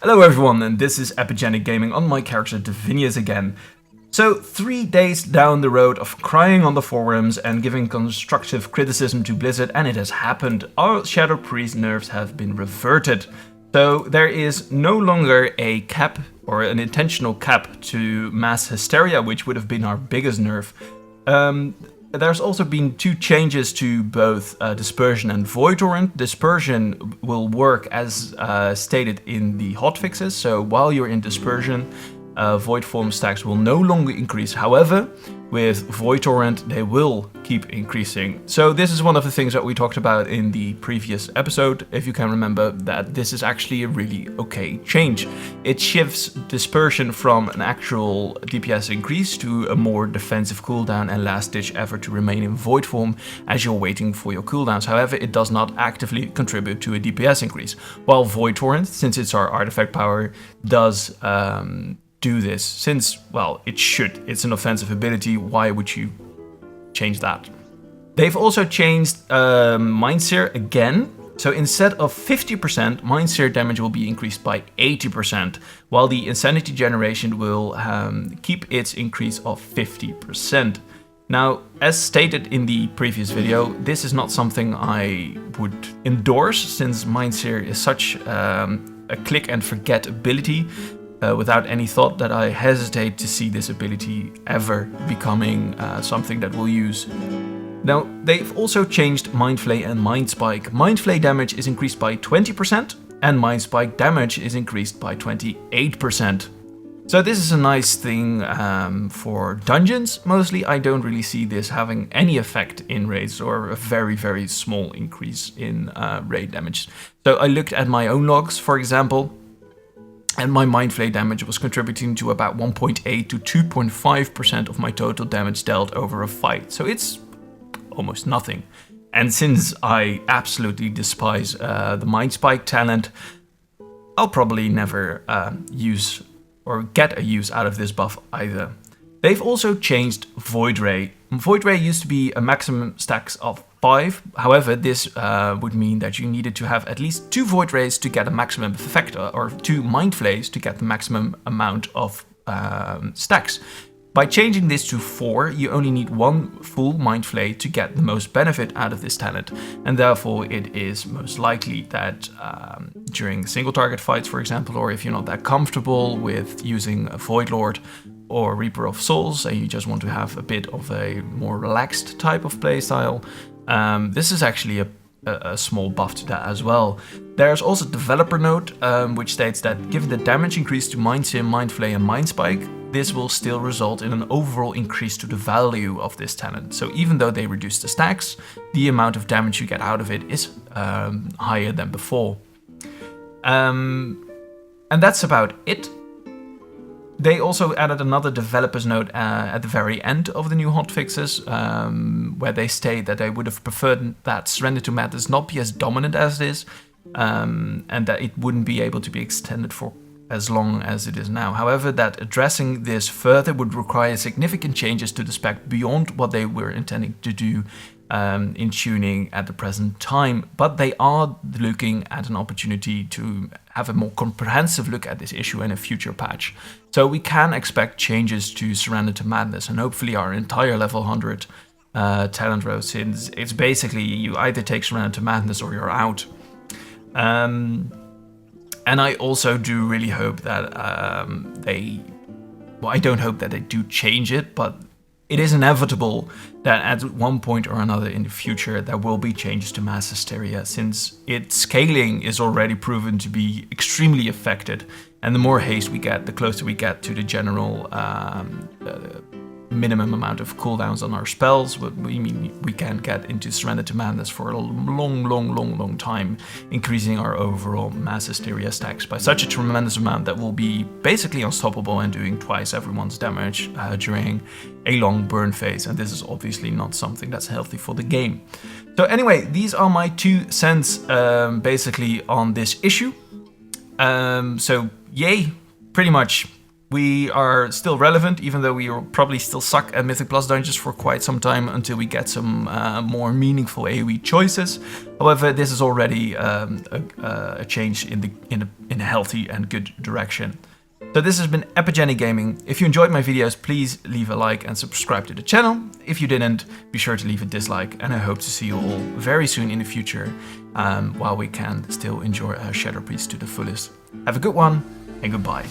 Hello everyone, and this is Epigenic Gaming on my character Divinius again. So 3 days down the road of crying on the forums and giving constructive criticism to Blizzard, and it has happened. Our Shadow Priest nerfs have been reverted. So there is no longer a cap or an intentional cap to mass hysteria, which would have been our biggest nerf. There's also been 2 changes to both Dispersion and Void Torrent. Dispersion will work as stated in the hotfixes, so while you're in Dispersion, Void Form stacks will no longer increase. However, with Void Torrent, they will keep increasing. So this is one of the things that we talked about in the previous episode, if you can remember, that this is actually a really okay change. It shifts Dispersion from an actual DPS increase to a more defensive cooldown and last-ditch effort to remain in Void Form as you're waiting for your cooldowns. However, it does not actively contribute to a DPS increase, while Void Torrent, since it's our artifact power, does do this, since, well, it should. It's an offensive ability. Why would you change that? They've also changed Mindsear again. So instead of 50%, Mindsear damage will be increased by 80%, while the Insanity generation will keep its increase of 50%. Now, as stated in the previous video, this is not something I would endorse, since Mindsear is such a click and forget ability. Without any thought, that I hesitate to see this ability ever becoming something that we'll use. Now, they've also changed Mind Flay and Mind Spike. Mind Flay damage is increased by 20%, and Mind Spike damage is increased by 28%. So this is a nice thing for dungeons. Mostly, I don't really see this having any effect in raids, or a very, very small increase in raid damage. So I looked at my own logs, for example, and my Mind Flay damage was contributing to about 1.8 to 2.5% of my total damage dealt over a fight. So it's almost nothing. And since I absolutely despise the Mind Spike talent, I'll probably never use or get a use out of this buff either. They've also changed Void Ray. Void Ray used to be a maximum stacks of 5. However, this would mean that you needed to have at least 2 Void Rays to get a maximum effect, or 2 Mind Flays to get the maximum amount of stacks. By changing this to 4, you only need 1 full Mind Flay to get the most benefit out of this talent, and therefore it is most likely that during single target fights, for example, or if you're not that comfortable with using a Void Lord or Reaper of Souls and you just want to have a bit of a more relaxed type of playstyle, this is actually a small buff to that as well. There's also a developer note which states that given the damage increase to Mind Sim, Mind Flay and Mind Spike, this will still result in an overall increase to the value of this talent. So even though they reduce the stacks, the amount of damage you get out of it is higher than before. And that's about it. They also added another developer's note at the very end of the new hotfixes, where they state that they would have preferred that Surrender to Madness not be as dominant as it is, and that it wouldn't be able to be extended for as long as it is now. However, that addressing this further would require significant changes to the spec beyond what they were intending to do in tuning at the present time, but they are looking at an opportunity to have a more comprehensive look at this issue in a future patch. So we can expect changes to Surrender to Madness and hopefully our entire level 100 talent row, since it's basically you either take Surrender to Madness or you're out. And I also do really hope that I don't hope that they do change it, but it is inevitable that at one point or another in the future there will be changes to mass hysteria, since its scaling is already proven to be extremely affected, and the more haste we get, the closer we get to the general minimum amount of cooldowns on our spells. We can get into Surrender to Madness for a long time, increasing our overall mass hysteria stacks by such a tremendous amount that will be basically unstoppable and doing twice everyone's damage during a long burn phase, and this is obviously not something that's healthy for the game. So anyway, these are my 2 cents basically on this issue. So yay, pretty much We are still relevant, even though we will probably still suck at Mythic Plus dungeons for quite some time until we get some more meaningful AoE choices. However, this is already a change in a healthy and good direction. So this has been Epigenic Gaming. If you enjoyed my videos, please leave a like and subscribe to the channel. If you didn't, be sure to leave a dislike, and I hope to see you all very soon in the future, while we can still enjoy our Shadow Priest to the fullest. Have a good one, and goodbye.